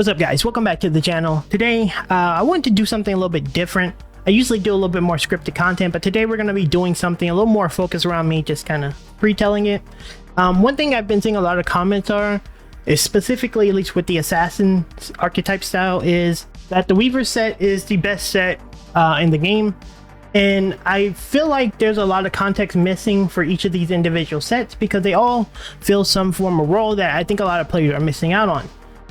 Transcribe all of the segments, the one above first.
What's up guys, welcome back to the channel. Today I wanted to do something a little bit different. I usually do a little bit more scripted content, but today we're going to be doing something a little more focused around me just kind of pre-telling it. One thing I've been seeing a lot of comments is specifically, at least with the assassin archetype style, is that the Weaver set is the best set in the game. And I feel like there's a lot of context missing for each of these individual sets because they all fill some form of role that I think a lot of players are missing out on.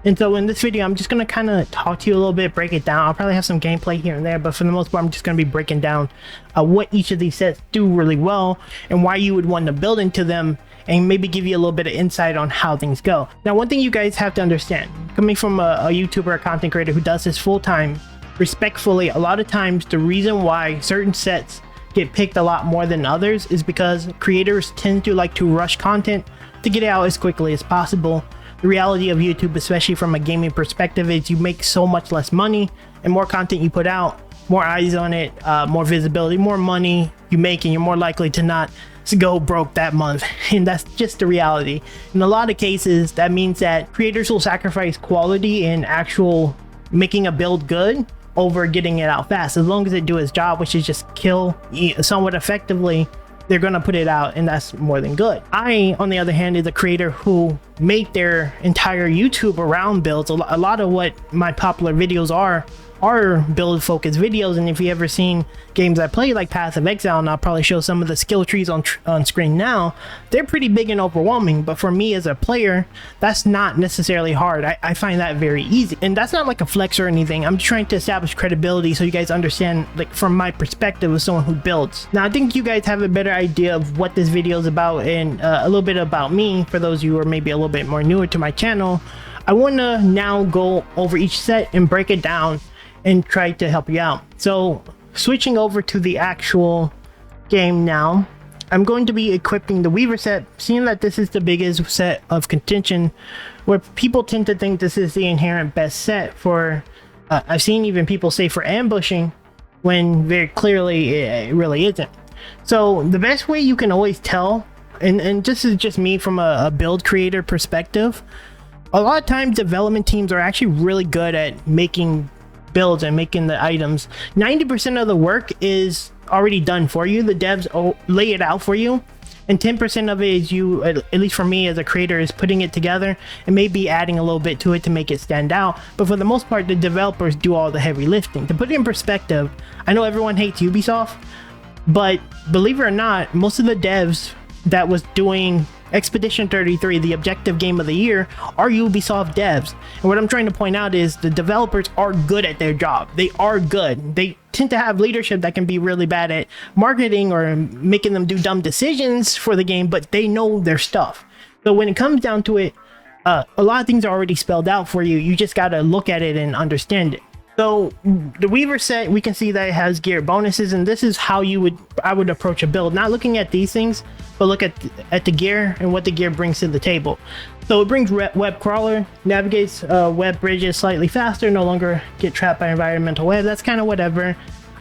And so in this video, I'm just going to kind of talk to you a little bit, break it down. I'll probably have some gameplay here and there, but for the most part, I'm just going to be breaking down what each of these sets do really well and why you would want to build into them, and maybe give you a little bit of insight on how things go. Now, one thing you guys have to understand, coming from a YouTuber, a content creator who does this full time, respectfully, a lot of times the reason why certain sets get picked a lot more than others is because creators tend to like to rush content to get it out as quickly as possible. The reality of YouTube, especially from a gaming perspective, is you make so much less money, and more content you put out, more eyes on it, more visibility, more money you make, and you're more likely to not go broke that month. And that's just the reality. In a lot of cases, that means that creators will sacrifice quality and actual making a build good over getting it out fast. As long as it do its job, which is just kill somewhat effectively, they're gonna put it out, and that's more than good. I, on the other hand, is a creator who made their entire YouTube around builds. A lot of what my popular videos are build focused videos, and if you ever seen games I play like Path of Exile, and I'll probably show some of the skill trees on screen now, they're pretty big and overwhelming, but for me as a player, that's not necessarily hard. I find that very easy, and that's not like a flex or anything. I'm trying to establish credibility so you guys understand, like, from my perspective as someone who builds. Now I think you guys have a better idea of what this video is about, and a little bit about me for those of you who are maybe a little bit more newer to my channel. I want to now go over each set and break it down and try to help you out. So switching over to the actual game now, I'm going to be equipping the Weaver set, seeing that this is the biggest set of contention, where people tend to think this is the inherent best set for, I've seen even people say for ambushing, when very clearly it really isn't. So the best way you can always tell, and this is just me from a build creator perspective, a lot of times development teams are actually really good at making builds and making the items. 90% of the work is already done for you. The devs lay it out for you, and 10% of it is you, at least for me as a creator, is putting it together and maybe adding a little bit to it to make it stand out. But for the most part, the developers do all the heavy lifting. To put it in perspective, I know everyone hates Ubisoft, but believe it or not, most of the devs that was doing Expedition 33, the objective game of the year, are Ubisoft devs. And what I'm trying to point out is the developers are good at their job. They are good. They tend to have leadership that can be really bad at marketing or making them do dumb decisions for the game, but they know their stuff. So when it comes down to it, a lot of things are already spelled out for you. You just got to look at it and understand it. So the Weaver set, we can see that it has gear bonuses, and this is how I would approach a build, not looking at these things, but look at the gear and what the gear brings to the table. So it brings web crawler, navigates web bridges slightly faster, no longer get trapped by environmental web. That's kind of whatever.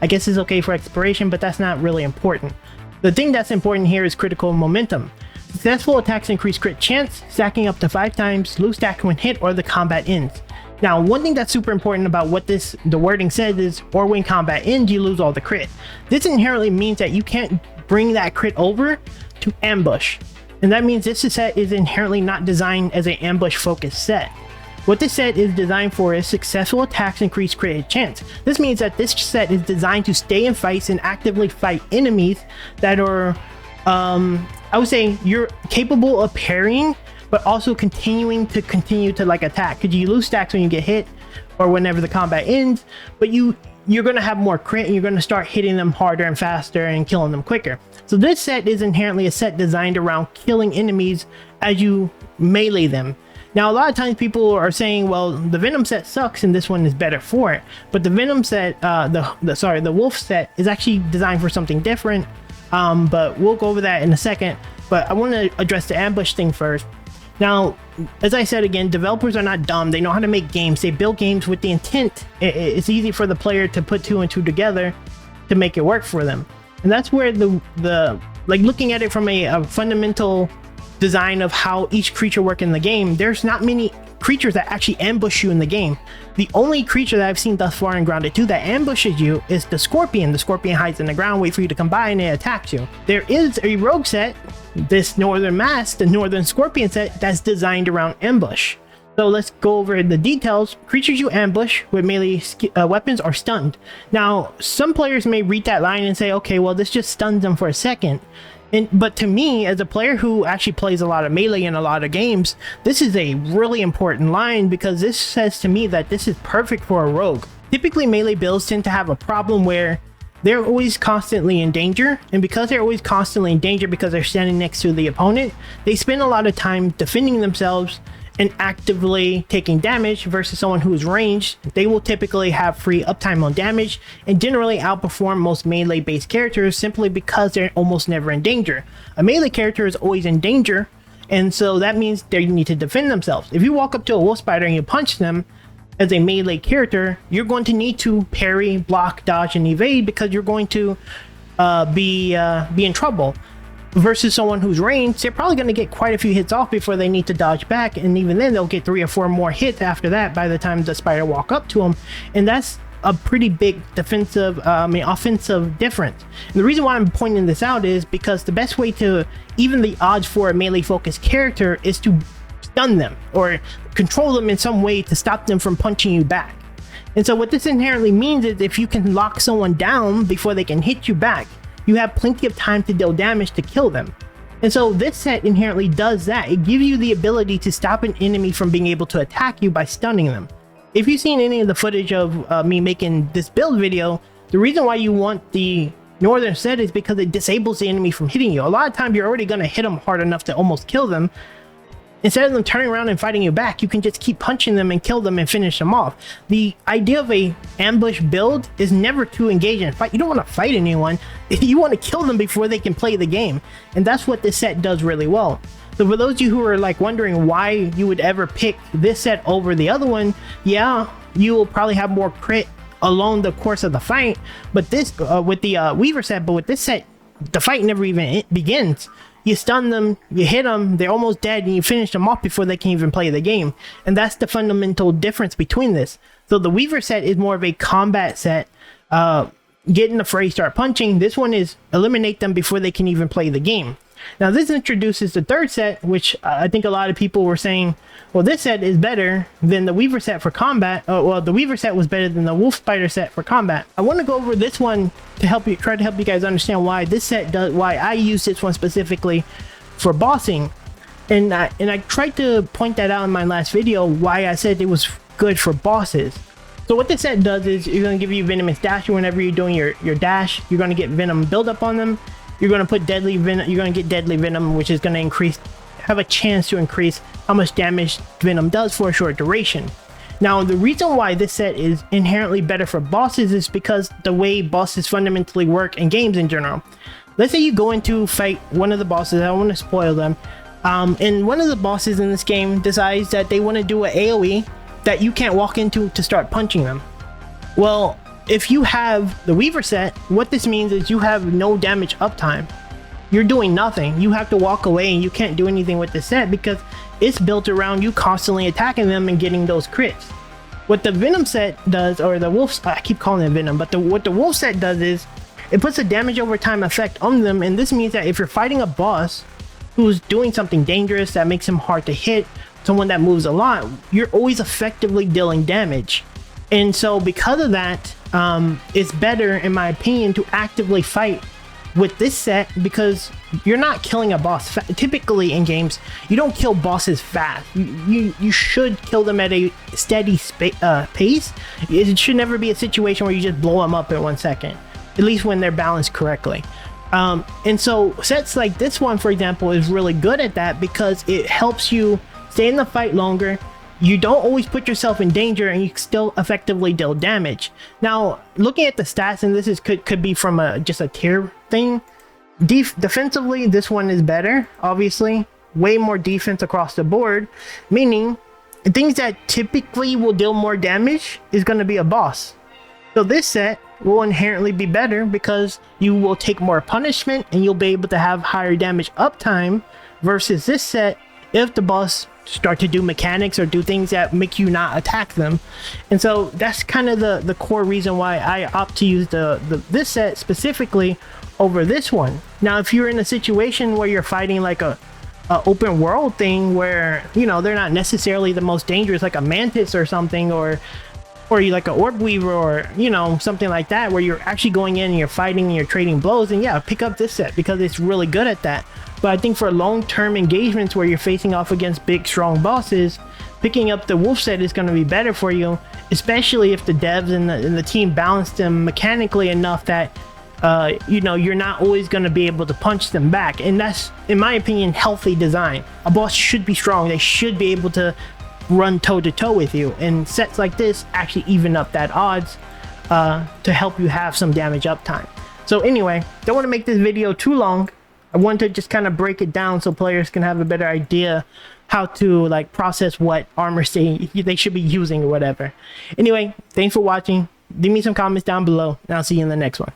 I guess it's okay for exploration, but that's not really important. The thing that's important here is critical momentum. Successful attacks increase crit chance, stacking up to 5 times, lose stack when hit or the combat ends. Now, one thing that's super important about what the wording says is, or when combat ends, you lose all the crit. This inherently means that you can't bring that crit over to ambush. And that means this set is inherently not designed as an ambush focused set. What this set is designed for is successful attacks increase crit chance. This means that this set is designed to stay in fights and actively fight enemies that are, I would say, you're capable of parrying, but also continue to like attack, because you lose stacks when you get hit or whenever the combat ends, but you're going to have more crit and you're going to start hitting them harder and faster and killing them quicker. So this set is inherently a set designed around killing enemies as you melee them. Now, a lot of times people are saying, well, the Venom set sucks and this one is better for it, but the Venom set, the Wolf set is actually designed for something different, but we'll go over that in a second. But I want to address the ambush thing first. Now, as I said again, developers are not dumb. They know how to make games. They build games with the intent. It's easy for the player to put 2 and 2 together to make it work for them. And that's where like looking at it from a fundamental design of how each creature work in the game, there's not many creatures that actually ambush you in the game. The only creature that I've seen thus far in Grounded 2 that ambushes you is the Scorpion. The Scorpion hides in the ground, wait for you to come by, and it attacks you. There is a rogue set, this Northern Mask, the Northern Scorpion set, that's designed around ambush. So let's go over the details. Creatures you ambush with melee weapons are stunned. Now, some players may read that line and say, okay, well, this just stuns them for a second. But to me, as a player who actually plays a lot of melee in a lot of games, this is a really important line because this says to me that this is perfect for a rogue. Typically, melee builds tend to have a problem where they're always constantly in danger, and because they're always constantly in danger because they're standing next to the opponent, they spend a lot of time defending themselves and actively taking damage versus someone who's ranged. They will typically have free uptime on damage and generally outperform most melee based characters simply because they're almost never in danger. A melee character is always in danger, and so that means they need to defend themselves. If you walk up to a wolf spider and you punch them as a melee character, you're going to need to parry, block, dodge, and evade because you're going to be in trouble. Versus someone who's ranged, they're probably going to get quite a few hits off before they need to dodge back, and even then they'll get 3 or 4 more hits after that by the time the spider walk up to them, and that's a pretty big offensive difference. And the reason why I'm pointing this out is because the best way to even the odds for a melee focused character is to stun them or control them in some way to stop them from punching you back. And so what this inherently means is if you can lock someone down before they can hit you back, you have plenty of time to deal damage to kill them. And so this set inherently does that. It gives you the ability to stop an enemy from being able to attack you by stunning them. If you've seen any of the footage of me making this build video, the reason why you want the Northern set is because it disables the enemy from hitting you. A lot of times you're already going to hit them hard enough to almost kill them. Instead of them turning around and fighting you back, you can just keep punching them and kill them and finish them off. The idea of a ambush build is never to engage in a fight. You don't want to fight anyone. You want to kill them before they can play the game. And that's what this set does really well. So for those of you who are like wondering why you would ever pick this set over the other one, yeah, you will probably have more crit along the course of the fight. But this, with the Weaver set, but with this set, the fight never even begins. You stun them, you hit them, they're almost dead, and you finish them off before they can even play the game. And that's the fundamental difference between this. So the Weaver set is more of a combat set. Get in the fray, start punching. This one is eliminate them before they can even play the game. Now this introduces the third set, which I think a lot of people were saying, well, this set is better than the Weaver set for combat. Well, the Weaver set was better than the Wolf Spider set for combat. I want to go over this one to try to help you guys understand why this set does, why I use this one specifically for bossing. And I tried to point that out in my last video, why I said it was good for bosses. So what this set does is you're going to give you Venomous Dash. Whenever you're doing your dash, you're going to get Venom buildup on them. You're going to put Deadly Venom, you're going to get Deadly Venom, which is going to have a chance to increase how much damage Venom does for a short duration. Now, the reason why this set is inherently better for bosses is because the way bosses fundamentally work in games in general. Let's say you go into fight one of the bosses, I don't want to spoil them, and one of the bosses in this game decides that they want to do an AoE that you can't walk into to start punching them. Well, if you have the Weaver set, what this means is you have no damage uptime. You're doing nothing. You have to walk away and you can't do anything with the set because it's built around you constantly attacking them and getting those crits. What the Venom set does, or the Wolf, I keep calling it Venom, but what the Wolf set does is it puts a damage over time effect on them, and this means that if you're fighting a boss who's doing something dangerous that makes him hard to hit, someone that moves a lot, you're always effectively dealing damage. And so because of that, it's better, in my opinion, to actively fight with this set because you're not killing a boss. Typically in games, you don't kill bosses fast. You should kill them at a steady pace. It should never be a situation where you just blow them up in 1 second, at least when they're balanced correctly. And so sets like this one, for example, is really good at that because it helps you stay in the fight longer. You don't always put yourself in danger and you still effectively deal damage. Now, looking at the stats, and this could be from just a tier thing. Defensively, this one is better, obviously. Way more defense across the board, meaning things that typically will deal more damage is going to be a boss. So this set will inherently be better because you will take more punishment and you'll be able to have higher damage uptime versus this set if the boss start to do mechanics or do things that make you not attack them. And so that's kind of the core reason why I opt to use this set specifically over this one. Now, if you're in a situation where you're fighting like a open world thing where, you know, they're not necessarily the most dangerous, like a mantis or something, or you like an Orb Weaver, or, you know, something like that, where you're actually going in and you're fighting and you're trading blows, and yeah, pick up this set because it's really good at that. But I think for long-term engagements where you're facing off against big, strong bosses, picking up the wolf set is going to be better for you, especially if the devs and the team balance them mechanically enough that you know, you're not always going to be able to punch them back. And that's, in my opinion, healthy design. A boss should be strong. They should be able to run toe-to-toe with you, and sets like this actually even up that odds to help you have some damage uptime. So anyway, don't want to make this video too long. I want to just kind of break it down so players can have a better idea how to like process what armor they should be using or whatever. Anyway, thanks for watching. Leave me some comments down below, and I'll see you in the next one.